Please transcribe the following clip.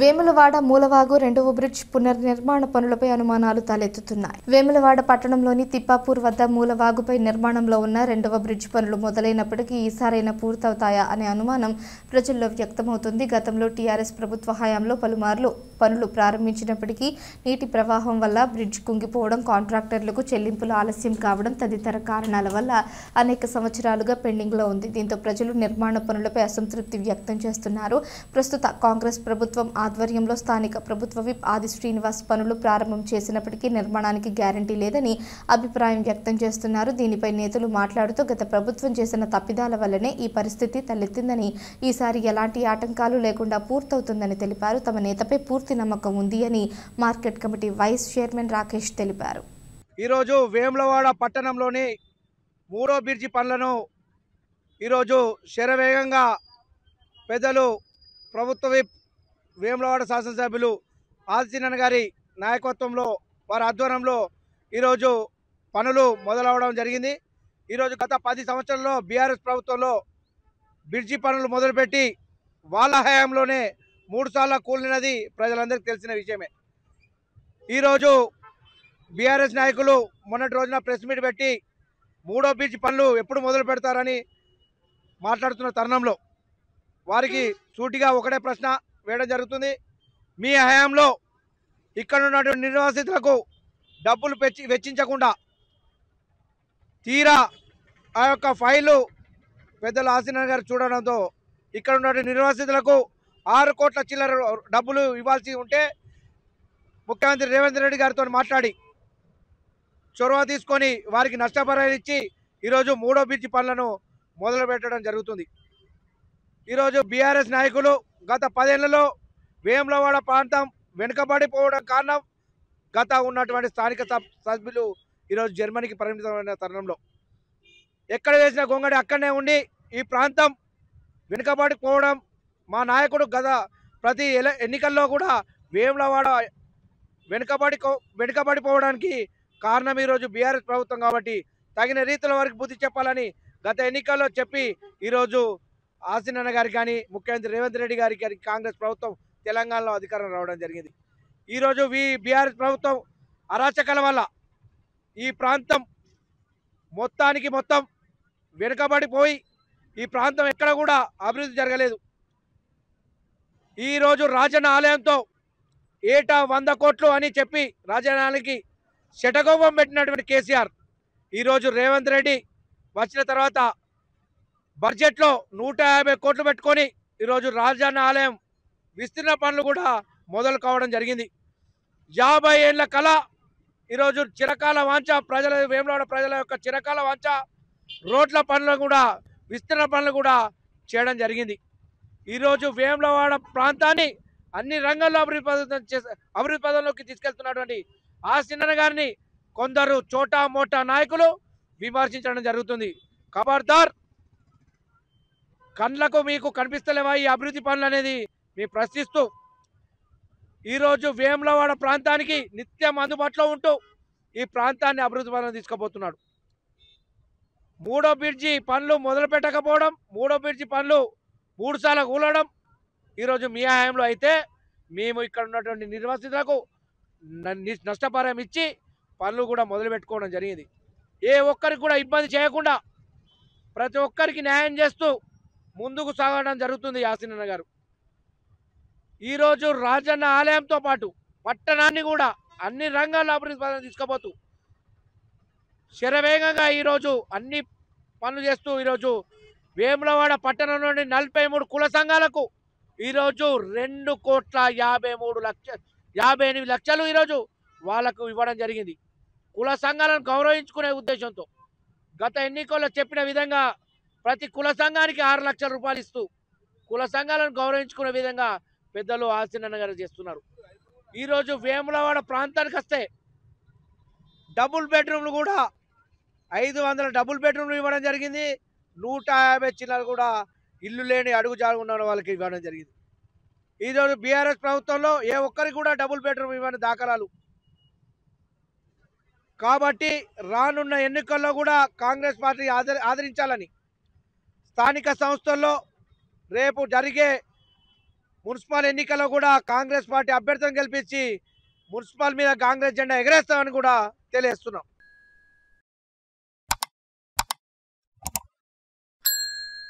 వేములవాడ మూలవాగు రెండవ బ్రిడ్జ్ పునర్నిర్మాణ పనులపై అనుమానాలు తలెత్తుతున్నాయి. వేములవాడ పట్టణంలోని తిప్పాపూర్ వద్ద మూలవాగుపై నిర్మాణంలో ఉన్న రెండవ బ్రిడ్జ్ పనులు మొదలైనప్పటికీ ఈసారైనా పూర్తవుతాయా అనే అనుమానం ప్రజల్లో వ్యక్తమవుతుంది. గతంలో టీఆర్ఎస్ ప్రభుత్వ హయాంలో పలుమార్లు పనులు ప్రారంభించినప్పటికీ నీటి ప్రవాహం వల్ల బ్రిడ్జ్ కుంగిపోవడం, కాంట్రాక్టర్లకు చెల్లింపులు ఆలస్యం కావడం తదితర కారణాల వల్ల అనేక సంవత్సరాలుగా పెండింగ్లో ఉంది. దీంతో ప్రజలు నిర్మాణ పనులపై అసంతృప్తి వ్యక్తం చేస్తున్నారు. ప్రస్తుత కాంగ్రెస్ ప్రభుత్వం ఆధ్వర్యంలో స్థానిక ప్రభుత్వ విప్ ఆది శ్రీనివాస్ పనులు ప్రారంభం చేసినప్పటికీ నిర్మాణానికి గ్యారంటీ లేదని అభిప్రాయం వ్యక్తం చేస్తున్నారు. దీనిపై నేతలు మాట్లాడుతూ గత ప్రభుత్వం చేసిన తప్పిదాల వల్లనే ఈ పరిస్థితి తలెత్తిందని, ఈసారి ఎలాంటి ఆటంకాలు లేకుండా పూర్తవుతుందని తెలిపారు. తమ నేతపై పూర్తి నమ్మకం ఉంది అని market committee vice chairman Rakesh తెలిపారు. ఈరోజు వేములవాడ పట్టణంలోని మూడో బ్రిడ్జి పనులను ఈరోజు శరవేగంగా పెద్దలు ప్రభుత్వ విప్ వేములవాడ శాసనసభ్యులు ఆదిశీనన్న గారి నాయకత్వంలో వారి ఆధ్వర్యంలో ఈరోజు పనులు మొదలవడం జరిగింది. ఈరోజు గత 10 సంవత్సరాల్లో బీఆర్ఎస్ ప్రభుత్వంలో బ్రిడ్జి పనులు మొదలుపెట్టి వాళ్ళ హయాంలోనే 3 సార్లు కూలినది ప్రజలందరికీ తెలిసిన విషయమే. ఈరోజు బీఆర్ఎస్ నాయకులు మొన్నటి రోజున ప్రెస్ మీట్ పెట్టి మూడో బ్రిడ్జి పనులు ఎప్పుడు మొదలు పెడతారని మాట్లాడుతున్న తరుణంలో వారికి సూటిగా ఒకటే ప్రశ్న వేయడం జరుగుతుంది. మీ హయాంలో ఇక్కడ ఉన్నటువంటి నిర్వాసితులకు డబ్బులు వెచ్చించకుండా తీరా ఆ యొక్క ఫైలు పెద్దల ఆదిశీనన్న గారు చూడడంతో ఇక్కడ ఉన్నటువంటి నిర్వాసితులకు 6 కోట్ల చిల్లర డబ్బులు ఇవ్వాల్సి ఉంటే ముఖ్యమంత్రి రేవంత్ రెడ్డి గారితో మాట్లాడి చొరవ తీసుకొని వారికి నష్టపరిహారం ఇచ్చి ఈరోజు మూడో బ్రిడ్జి పనులను మొదలు పెట్టడం జరుగుతుంది. ఈరోజు బీఆర్ఎస్ నాయకులు గత 10 ఏళ్లలో వేములవాడ ప్రాంతం వెనుకబడిపోవడం కారణం గత ఉన్నటువంటి స్థానిక సభ్యులు ఈరోజు జర్మనీకి పరిమితమైన తరుణంలో ఎక్కడ వేసిన గొంగడి అక్కడనే ఉండి ఈ ప్రాంతం వెనుకబడిపోవడం, మా నాయకుడు గత ప్రతి ఎన్నికల్లో కూడా వేములవాడ వెనుకబడిపోవడానికి కారణం ఈరోజు బీఆర్ఎస్ ప్రభుత్వం. కాబట్టి తగిన రీతిలో వారికి బుద్ధి చెప్పాలని గత ఎన్నికల్లో చెప్పి ఈరోజు ఆదిశీనన్న గారికి కానీ ముఖ్యమంత్రి రేవంత్ రెడ్డి గారికి కానీ కాంగ్రెస్ ప్రభుత్వం తెలంగాణలో అధికారం రావడం జరిగింది. ఈరోజు బీఆర్ఎస్ ప్రభుత్వం అరాచకాల వల్ల ఈ ప్రాంతం మొత్తం వెనుకబడిపోయి ఈ ప్రాంతం ఎక్కడ కూడా అభివృద్ధి జరగలేదు. ఈరోజు రాజన్న ఆలయంతో ఏటా 100 కోట్లు అని చెప్పి రాజధానికి శటకోపం పెట్టినటువంటి కేసీఆర్ ఈరోజు రేవంత్ రెడ్డి వచ్చిన తర్వాత బడ్జెట్లో 150 కోట్లు పెట్టుకొని ఈరోజు రాజన్న ఆలయం విస్తీర్ణ పనులు కూడా మొదలు కావడం జరిగింది. 50 ఏళ్ల కళ ఈరోజు చిరకాల వాంఛ వేములవాడ ప్రజల యొక్క చిరకాల వాంఛ రోడ్ల పనులు కూడా విస్తీర్ణ పనులు కూడా చేయడం జరిగింది. ఈరోజు వేములవాడ ప్రాంతాన్ని అన్ని రంగాల్లో అభివృద్ధి పదంలోకి తీసుకెళ్తున్నటువంటి ఆదిశీనన్న గారిని కొందరు చోటా మోటా నాయకులు విమర్శించడం జరుగుతుంది. ఖబర్దార్, కండ్లకు మీకు కనిపిస్తలేవా ఈ అభివృద్ధి పనులు అనేది మీ ప్రశ్నిస్తూ ఈరోజు వేములవాడ ప్రాంతానికి నిత్యం అందుబాటులో ఉంటూ ఈ ప్రాంతాన్ని అభివృద్ధి పనులు తీసుకుపోతున్నాడు. మూడో బ్రిడ్జి పనులు మొదలు పెట్టకపోవడం, మూడో బ్రిడ్జి పనులు 3 సార్లు కూలడం ఈరోజు మీ హయాంలో అయితే మేము ఇక్కడ ఉన్నటువంటి నిర్వాసితులకు నష్టపరిహారం ఇచ్చి పనులు కూడా మొదలు పెట్టుకోవడం జరిగింది. ఏ ఒక్కరికి కూడా ఇబ్బంది చేయకుండా ప్రతి ఒక్కరికి న్యాయం చేస్తూ ముందుకు సాగడం జరుగుతుంది ఆదిశీనన్న గారు. ఈరోజు రాజన్న ఆలయంతో పాటు పట్టణాన్ని కూడా అన్ని రంగాల్లో అభివృద్ధి తీసుకుపోతూ శరవేగంగా ఈరోజు అన్ని పనులు చేస్తూ ఈరోజు వేములవాడ పట్టణంలోని 43 కుల సంఘాలకు ఈరోజు 2,53,58 లక్షలు ఈరోజు వాళ్లకు ఇవ్వడం జరిగింది. కుల సంఘాలను గౌరవించుకునే ఉద్దేశంతో గత ఎన్నికల్లో చెప్పిన విధంగా ప్రతి కుల సంఘానికి 6 లక్షల రూపాయలు ఇస్తూ కుల సంఘాలను గౌరవించుకునే విధంగా పెద్దలు ఆదిశీనన్న గారు చేస్తున్నారు. ఈరోజు వేములవాడ ప్రాంతానికి వస్తే డబుల్ బెడ్రూమ్లు కూడా 500 డబుల్ బెడ్రూమ్లు ఇవ్వడం జరిగింది. 150 చిల్లలు కూడా ఇల్లు లేని అడుగు జాగున్న వాళ్ళకి ఇవ్వడం జరిగింది. ఈరోజు బీఆర్ఎస్ ప్రభుత్వంలో ఏ ఒక్కరికి కూడా డబుల్ బెడ్రూమ్ ఇవ్వని దాఖలాలు. కాబట్టి రానున్న ఎన్నికల్లో కూడా కాంగ్రెస్ పార్టీ ఆదరించాలని స్థానిక సంస్థల్లో రేపు జరిగే మున్సిపల్ ఎన్నికల్లో కూడా కాంగ్రెస్ పార్టీ అభ్యర్థిని గెలిపించి మున్సిపల్ మీద కాంగ్రెస్ జెండా ఎగరేస్తామని కూడా తెలియజేస్తున్నాం.